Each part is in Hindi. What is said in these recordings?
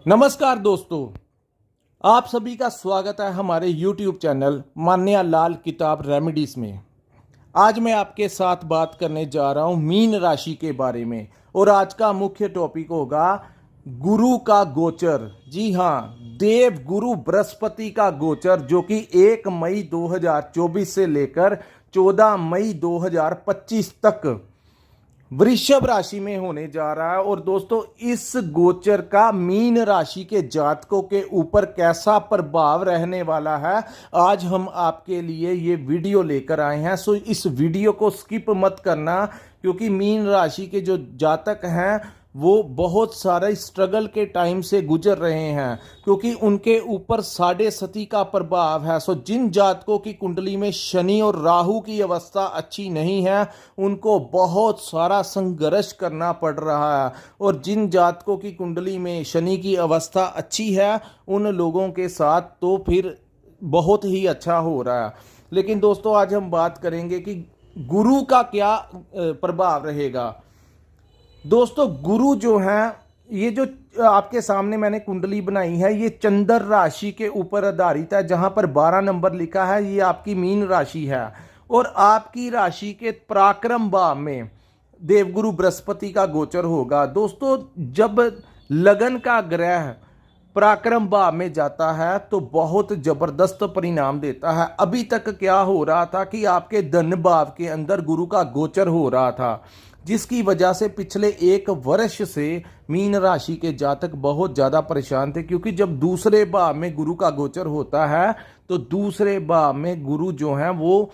नमस्कार दोस्तों, आप सभी का स्वागत है हमारे YouTube चैनल मान्या लाल किताब रेमेडीज में। आज मैं आपके साथ बात करने जा रहा हूं मीन राशि के बारे में और आज का मुख्य टॉपिक होगा गुरु का गोचर। जी हाँ, देव गुरु बृहस्पति का गोचर जो कि 1 मई 2024 से लेकर 14 मई 2025 तक वृषभ राशि में होने जा रहा है। और दोस्तों, इस गोचर का मीन राशि के जातकों के ऊपर कैसा प्रभाव रहने वाला है, आज हम आपके लिए ये वीडियो लेकर आए हैं। सो इस वीडियो को स्किप मत करना, क्योंकि मीन राशि के जो जातक हैं वो बहुत सारे स्ट्रगल के टाइम से गुजर रहे हैं, क्योंकि उनके ऊपर साढ़े सती का प्रभाव है। सो जिन जातकों की कुंडली में शनि और राहु की अवस्था अच्छी नहीं है, उनको बहुत सारा संघर्ष करना पड़ रहा है। और जिन जातकों की कुंडली में शनि की अवस्था अच्छी है, उन लोगों के साथ तो फिर बहुत ही अच्छा हो रहा है। लेकिन दोस्तों, आज हम बात करेंगे कि गुरु का क्या प्रभाव रहेगा। दोस्तों, गुरु जो है, ये जो आपके सामने मैंने कुंडली बनाई है, ये चंद्र राशि के ऊपर आधारित है। जहां पर 12 नंबर लिखा है, ये आपकी मीन राशि है। और आपकी राशि के पराक्रम भाव में देवगुरु बृहस्पति का गोचर होगा। दोस्तों, जब लगन का ग्रह पराक्रम भाव में जाता है तो बहुत जबरदस्त परिणाम देता है। अभी तक क्या हो रहा था कि आपके धन भाव के अंदर गुरु का गोचर हो रहा था, जिसकी वजह से पिछले 1 वर्ष से मीन राशि के जातक बहुत ज़्यादा परेशान थे। क्योंकि जब दूसरे भाव में गुरु का गोचर होता है तो दूसरे भाव में गुरु जो है वो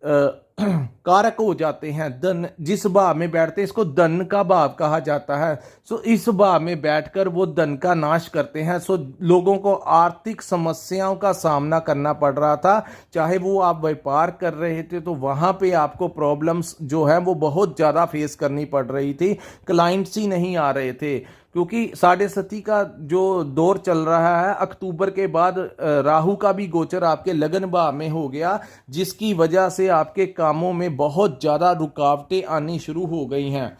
कारक हो जाते हैं। धन जिस भाव में बैठते हैं, इसको धन का भाव कहा जाता है। सो इस भाव में बैठकर वो धन का नाश करते हैं। सो लोगों को आर्थिक समस्याओं का सामना करना पड़ रहा था। चाहे वो आप व्यापार कर रहे थे तो वहां पे आपको प्रॉब्लम्स जो है वो बहुत ज़्यादा फेस करनी पड़ रही थी। क्लाइंट्स ही नहीं आ रहे थे, क्योंकि साढ़े सती का जो दौर चल रहा है, अक्टूबर के बाद राहु का भी गोचर आपके लगन भाव में हो गया, जिसकी वजह से आपके कामों में बहुत ज़्यादा रुकावटें आनी शुरू हो गई हैं।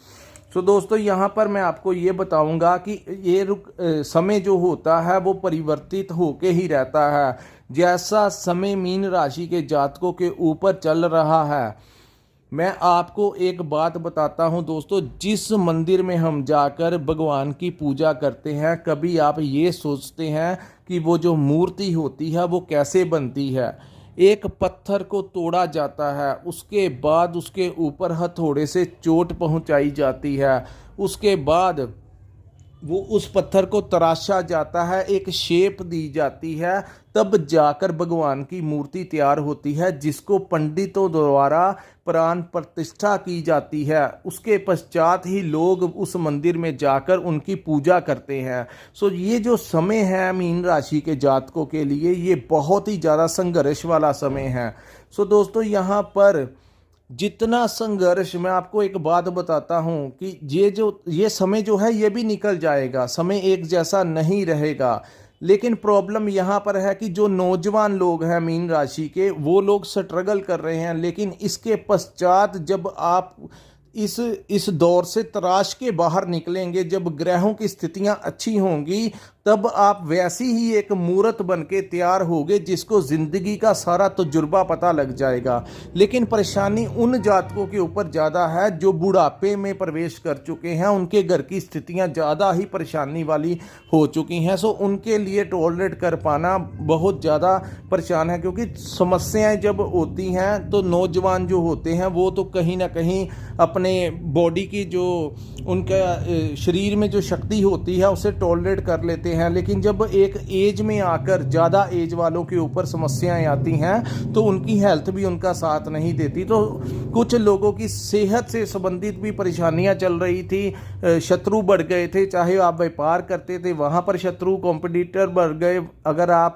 तो दोस्तों, यहाँ पर मैं आपको ये बताऊंगा कि ये समय जो होता है वो परिवर्तित होके ही रहता है। जैसा समय मीन राशि के जातकों के ऊपर चल रहा है, मैं आपको एक बात बताता हूं दोस्तों। जिस मंदिर में हम जाकर भगवान की पूजा करते हैं, कभी आप ये सोचते हैं कि वो जो मूर्ति होती है वो कैसे बनती है। एक पत्थर को तोड़ा जाता है, उसके बाद उसके ऊपर हथौड़े से चोट पहुंचाई जाती है, उसके बाद वो उस पत्थर को तराशा जाता है, एक शेप दी जाती है, तब जाकर भगवान की मूर्ति तैयार होती है, जिसको पंडितों द्वारा प्राण प्रतिष्ठा की जाती है। उसके पश्चात ही लोग उस मंदिर में जाकर उनकी पूजा करते हैं। सो ये जो समय है मीन राशि के जातकों के लिए, ये बहुत ही ज़्यादा संघर्ष वाला समय है। सो दोस्तों, यहाँ पर जितना संघर्ष, मैं आपको एक बात बताता हूं कि ये समय जो है ये भी निकल जाएगा। समय एक जैसा नहीं रहेगा। लेकिन प्रॉब्लम यहाँ पर है कि जो नौजवान लोग हैं मीन राशि के, वो लोग स्ट्रगल कर रहे हैं। लेकिन इसके पश्चात जब आप इस दौर से तराश के बाहर निकलेंगे, जब ग्रहों की स्थितियां अच्छी होंगी, तब आप वैसी ही एक मूर्त बन के तैयार होगे, जिसको ज़िंदगी का सारा तजुर्बा पता लग जाएगा। लेकिन परेशानी उन जातकों के ऊपर ज़्यादा है जो बुढ़ापे में प्रवेश कर चुके हैं। उनके घर की स्थितियां ज़्यादा ही परेशानी वाली हो चुकी हैं। सो उनके लिए टॉलरेट कर पाना बहुत ज़्यादा परेशान है, क्योंकि समस्याएं जब होती हैं तो नौजवान जो होते हैं वो तो कहीं ना कहीं अपने बॉडी की जो उनका शरीर में जो शक्ति होती है उसे टॉलरेट कर लेते हैं। लेकिन जब एक एज में आकर ज़्यादा एज वालों के ऊपर समस्याएं आती हैं तो उनकी हेल्थ भी उनका साथ नहीं देती। तो कुछ लोगों की सेहत से संबंधित भी परेशानियां चल रही थी। शत्रु बढ़ गए थे, चाहे आप व्यापार करते थे वहाँ पर शत्रु कॉम्पिटिटर बढ़ गए। अगर आप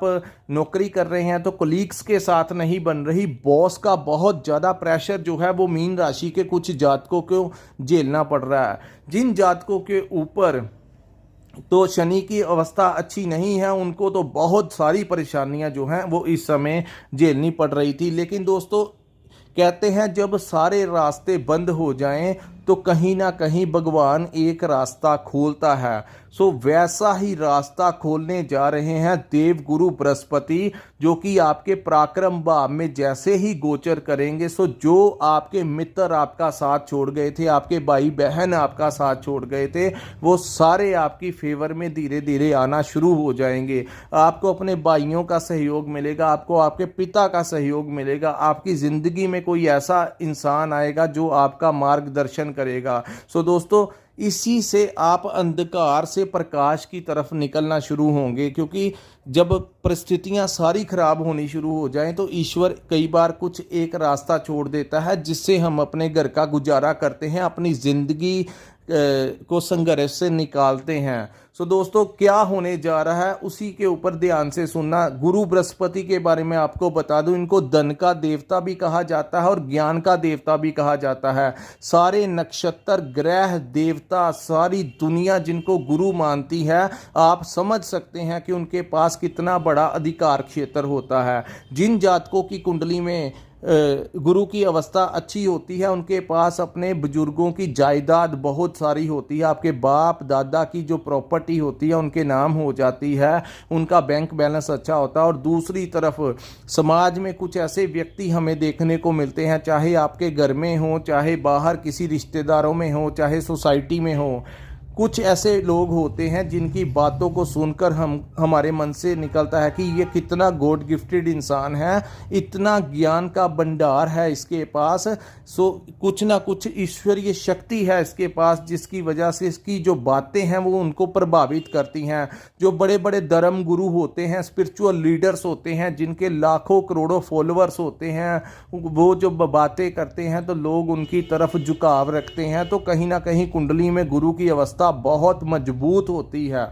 नौकरी कर रहे हैं तो कोलीग्स के साथ नहीं बन रही। बॉस का बहुत ज़्यादा प्रेशर जो है वो मीन राशि के कुछ जातकों को झेलना पड़ रहा है। जिन जातकों के ऊपर तो शनि की अवस्था अच्छी नहीं है, उनको तो बहुत सारी परेशानियां जो हैं वो इस समय झेलनी पड़ रही थी। लेकिन दोस्तों, कहते हैं जब सारे रास्ते बंद हो जाएं तो कहीं ना कहीं भगवान एक रास्ता खोलता है। सो वैसा ही रास्ता खोलने जा रहे हैं देवगुरु बृहस्पति, जो कि आपके पराक्रम भाव में जैसे ही गोचर करेंगे। सो जो आपके मित्र आपका साथ छोड़ गए थे, आपके भाई बहन आपका साथ छोड़ गए थे, वो सारे आपकी फेवर में धीरे धीरे आना शुरू हो जाएंगे। आपको अपने भाइयों का सहयोग मिलेगा, आपको आपके पिता का सहयोग मिलेगा, आपकी ज़िंदगी में कोई ऐसा इंसान आएगा जो आपका मार्गदर्शन करेगा। सो दोस्तों, इसी से आप अंधकार से प्रकाश की तरफ निकलना शुरू होंगे, क्योंकि जब परिस्थितियां सारी खराब होनी शुरू हो जाएं तो ईश्वर कई बार कुछ एक रास्ता छोड़ देता है जिससे हम अपने घर का गुजारा करते हैं, अपनी ज़िंदगी को संघर्ष से निकालते हैं। सो दोस्तों, क्या होने जा रहा है उसी के ऊपर ध्यान से सुनना। गुरु बृहस्पति के बारे में आपको बता दूं, इनको धन का देवता भी कहा जाता है और ज्ञान का देवता भी कहा जाता है। सारे नक्षत्र, ग्रह, देवता, सारी दुनिया जिनको गुरु मानती है, आप समझ सकते हैं कि उनके पास कितना बड़ा अधिकार क्षेत्र होता है। जिन जातकों की कुंडली में गुरु की अवस्था अच्छी होती है, उनके पास अपने बुजुर्गों की जायदाद बहुत सारी होती है, आपके बाप दादा की जो प्रॉपर्टी होती है उनके नाम हो जाती है, उनका बैंक बैलेंस अच्छा होता है। और दूसरी तरफ समाज में कुछ ऐसे व्यक्ति हमें देखने को मिलते हैं, चाहे आपके घर में हो, चाहे बाहर किसी रिश्तेदारों में हो, चाहे सोसाइटी में हो, कुछ ऐसे लोग होते हैं जिनकी बातों को सुनकर हमारे मन से निकलता है कि ये कितना गॉड गिफ्टेड इंसान है, इतना ज्ञान का भंडार है इसके पास। सो कुछ ना कुछ ईश्वरीय शक्ति है इसके पास, जिसकी वजह से इसकी जो बातें हैं वो उनको प्रभावित करती हैं। जो बड़े बड़े धर्म गुरु होते हैं, स्पिरिचुअल लीडर्स होते हैं, जिनके लाखों करोड़ों फॉलोअर्स होते हैं, वो जो बातें करते हैं तो लोग उनकी तरफ झुकाव रखते हैं। तो कहीं ना कहीं कुंडली में गुरु की अवस्था बहुत मजबूत होती है।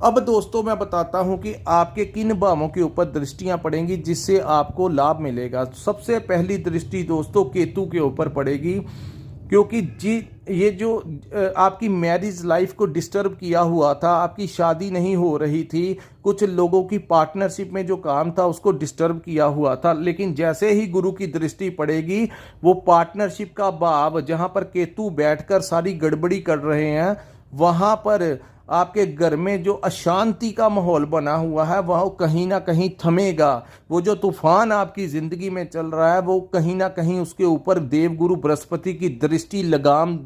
अब दोस्तों, मैं बताता हूं कि आपके किन भावों के ऊपर दृष्टियां पड़ेंगी जिससे आपको लाभ मिलेगा। सबसे पहली दृष्टि दोस्तों केतु के ऊपर पड़ेगी, क्योंकि ये जो आपकी मैरिज लाइफ को डिस्टर्ब किया हुआ था, आपकी शादी नहीं हो रही थी, कुछ लोगों की पार्टनरशिप में जो काम था उसको डिस्टर्ब किया हुआ था, लेकिन जैसे ही गुरु की दृष्टि पड़ेगी, वो पार्टनरशिप का भाव जहां पर केतु बैठकर सारी गड़बड़ी कर रहे हैं, वहां पर आपके घर में जो अशांति का माहौल बना हुआ है वह कहीं ना कहीं थमेगा। वो जो तूफान आपकी ज़िंदगी में चल रहा है वो कहीं ना कहीं उसके ऊपर देवगुरु बृहस्पति की दृष्टि लगाम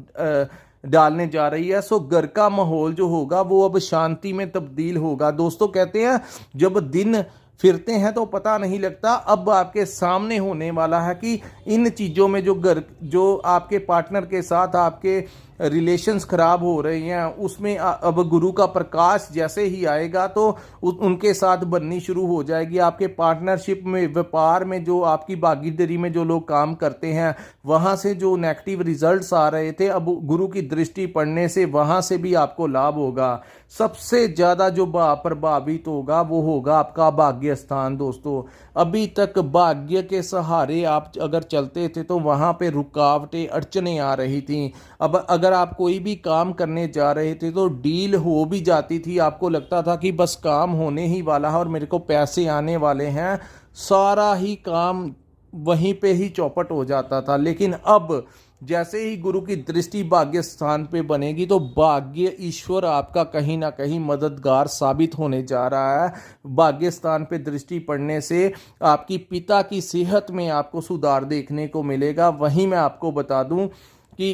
डालने जा रही है। सो घर का माहौल जो होगा वो अब शांति में तब्दील होगा। दोस्तों, कहते हैं जब दिन फिरते हैं तो पता नहीं लगता। अब आपके सामने होने वाला है कि इन चीज़ों में जो आपके पार्टनर के साथ आपके रिलेशंस खराब हो रहे हैं, उसमें अब गुरु का प्रकाश जैसे ही आएगा तो उनके साथ बननी शुरू हो जाएगी। आपके पार्टनरशिप में, व्यापार में, जो आपकी भागीदारी में जो लोग काम करते हैं, वहाँ से जो नेगेटिव रिजल्ट्स आ रहे थे, अब गुरु की दृष्टि पड़ने से वहाँ से भी आपको लाभ होगा। सबसे ज़्यादा जो प्रभावित होगा वो होगा आपका भाग्य स्थान। दोस्तों, अभी तक भाग्य के सहारे आप अगर चलते थे तो वहाँ पे रुकावटें, अड़चनें आ रही थी। अब अगर आप कोई भी काम करने जा रहे थे तो डील हो भी जाती थी, आपको लगता था कि बस काम होने ही वाला है और मेरे को पैसे आने वाले हैं, सारा ही काम वहीं पे ही चौपट हो जाता था। लेकिन अब जैसे ही गुरु की दृष्टि भाग्य स्थान पे बनेगी तो भाग्य ईश्वर आपका कहीं ना कहीं मददगार साबित होने जा रहा है। भाग्य स्थान पे दृष्टि पड़ने से आपकी पिता की सेहत में आपको सुधार देखने को मिलेगा। वहीं मैं आपको बता दूं कि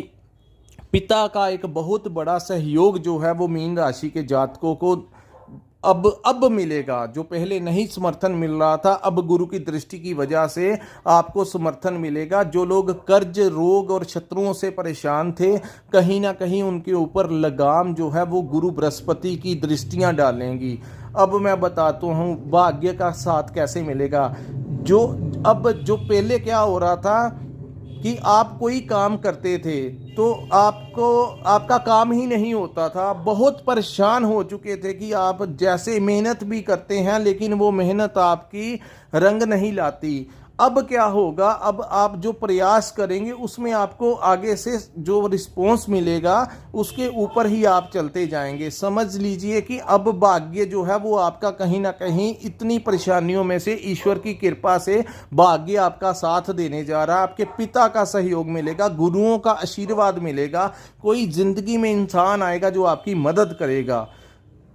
पिता का एक बहुत बड़ा सहयोग जो है वो मीन राशि के जातकों को अब मिलेगा। जो पहले नहीं समर्थन मिल रहा था, अब गुरु की दृष्टि की वजह से आपको समर्थन मिलेगा। जो लोग कर्ज, रोग और शत्रुओं से परेशान थे, कहीं ना कहीं उनके ऊपर लगाम जो है वो गुरु बृहस्पति की दृष्टियां डालेंगी। अब मैं बताता हूँ भाग्य का साथ कैसे मिलेगा। जो पहले क्या हो रहा था कि आप कोई काम करते थे तो आपका काम ही नहीं होता था, बहुत परेशान हो चुके थे कि आप जैसे मेहनत भी करते हैं लेकिन वो मेहनत आपकी रंग नहीं लाती। अब क्या होगा, अब आप जो प्रयास करेंगे उसमें आपको आगे से जो रिस्पॉन्स मिलेगा उसके ऊपर ही आप चलते जाएंगे। समझ लीजिए कि अब भाग्य जो है वो आपका कहीं ना कहीं इतनी परेशानियों में से ईश्वर की कृपा से भाग्य आपका साथ देने जा रहा है। आपके पिता का सहयोग मिलेगा, गुरुओं का आशीर्वाद मिलेगा, कोई जिंदगी में इंसान आएगा जो आपकी मदद करेगा।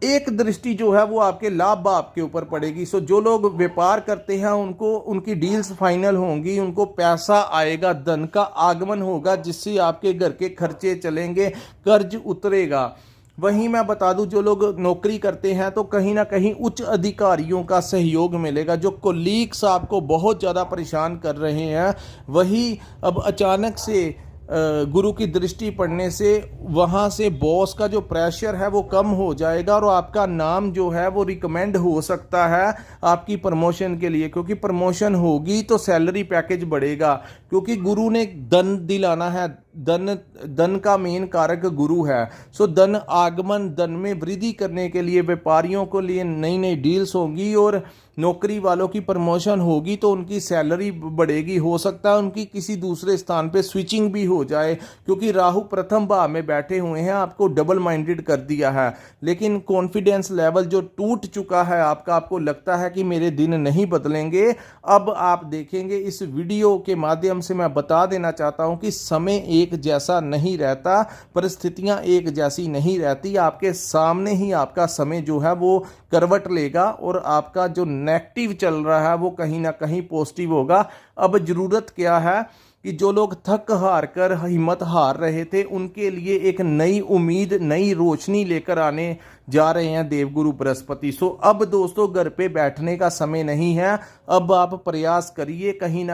एक दृष्टि जो है वो आपके लाभ आपके ऊपर पड़ेगी। सो जो लोग व्यापार करते हैं उनको उनकी डील्स फाइनल होंगी, उनको पैसा आएगा, धन का आगमन होगा जिससे आपके घर के खर्चे चलेंगे, कर्ज उतरेगा। वहीं मैं बता दूं, जो लोग नौकरी करते हैं तो कहीं ना कहीं उच्च अधिकारियों का सहयोग मिलेगा। जो कोलीग्स आपको बहुत ज़्यादा परेशान कर रहे हैं वही अब अचानक से गुरु की दृष्टि पड़ने से वहाँ से बॉस का जो प्रेशर है वो कम हो जाएगा और आपका नाम जो है वो रिकमेंड हो सकता है आपकी प्रमोशन के लिए, क्योंकि प्रमोशन होगी तो सैलरी पैकेज बढ़ेगा। क्योंकि गुरु ने धन दिलाना है, धन का मेन कारक गुरु है। सो धन आगमन, धन में वृद्धि करने के लिए व्यापारियों को लिए नई नई डील्स होंगी और नौकरी वालों की प्रमोशन होगी तो उनकी सैलरी बढ़ेगी। हो सकता है उनकी किसी दूसरे स्थान पे स्विचिंग भी हो जाए, क्योंकि राहु प्रथम भाव में बैठे हुए हैं, आपको डबल माइंडेड कर दिया है। लेकिन कॉन्फिडेंस लेवल जो टूट चुका है आपका, आपको लगता है कि मेरे दिन नहीं बदलेंगे, अब आप देखेंगे। इस वीडियो के माध्यम से मैं बता देना चाहता हूं कि समय एक जैसा नहीं रहता, परिस्थितियां एक जैसी नहीं रहती। आपके सामने ही आपका समय जो है वो करवट लेगा और आपका जो नेगेटिव चल रहा है वो कहीं ना कहीं पॉजिटिव होगा। अब जरूरत क्या है कि जो लोग थक हार कर हिम्मत हार रहे थे उनके लिए एक नई उम्मीद, नई रोशनी लेकर आने जा रहे हैं देवगुरु बृहस्पति। सो अब दोस्तों घर पे बैठने का समय नहीं है, अब आप प्रयास करिए, कहीं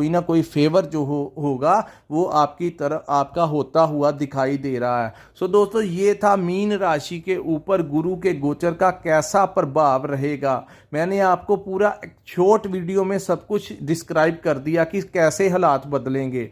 ना कोई फेवर जो होगा वो आपकी तरफ आपका होता हुआ दिखाई दे रहा है। सो दोस्तों ये था मीन राशि के ऊपर गुरु के गोचर का कैसा प्रभाव रहेगा। मैंने आपको पूरा एक शॉर्ट वीडियो में सब कुछ डिस्क्राइब कर दिया कि कैसे हालात बदलेंगे।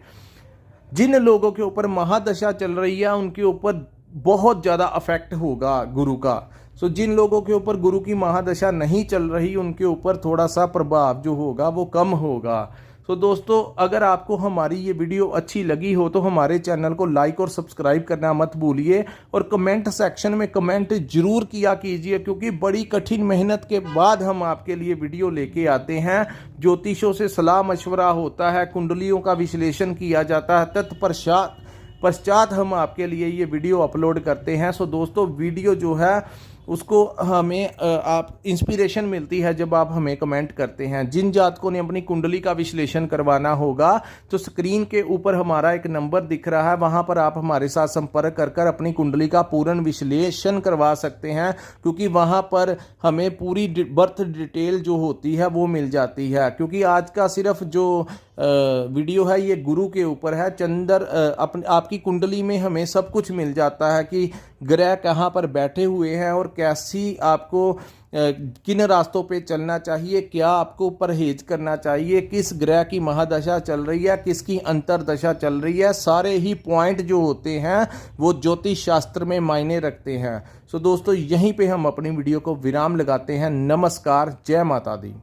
जिन लोगों के ऊपर महादशा चल रही है उनके ऊपर बहुत ज़्यादा अफेक्ट होगा गुरु का। सो जिन लोगों के ऊपर गुरु की महादशा नहीं चल रही उनके ऊपर थोड़ा सा प्रभाव जो होगा वो कम होगा। सो दोस्तों अगर आपको हमारी ये वीडियो अच्छी लगी हो तो हमारे चैनल को लाइक और सब्सक्राइब करना मत भूलिए और कमेंट सेक्शन में कमेंट जरूर किया कीजिए, क्योंकि बड़ी कठिन मेहनत के बाद हम आपके लिए वीडियो लेके आते हैं। ज्योतिषों से सलाह मशवरा होता है, कुंडलियों का विश्लेषण किया जाता है, तत्पश्चात हम आपके लिए ये वीडियो अपलोड करते हैं। सो दोस्तों वीडियो जो है उसको हमें आप इंस्पिरेशन मिलती है जब आप हमें कमेंट करते हैं। जिन जातकों ने अपनी कुंडली का विश्लेषण करवाना होगा तो स्क्रीन के ऊपर हमारा एक नंबर दिख रहा है, वहां पर आप हमारे साथ संपर्क कर अपनी कुंडली का पूर्ण विश्लेषण करवा सकते हैं, क्योंकि वहां पर हमें पूरी बर्थ डिटेल जो होती है वो मिल जाती है। क्योंकि आज का सिर्फ जो वीडियो है ये गुरु के ऊपर है, आपकी कुंडली में हमें सब कुछ मिल जाता है कि ग्रह कहाँ पर बैठे हुए हैं और कैसी आपको किन रास्तों पे चलना चाहिए, क्या आपको परहेज करना चाहिए, किस ग्रह की महादशा चल रही है, किसकी अंतरदशा चल रही है। सारे ही पॉइंट जो होते हैं वो ज्योतिष शास्त्र में मायने रखते हैं। सो दोस्तों यहीं पे हम अपनी वीडियो को विराम लगाते हैं। नमस्कार, जय माता दी।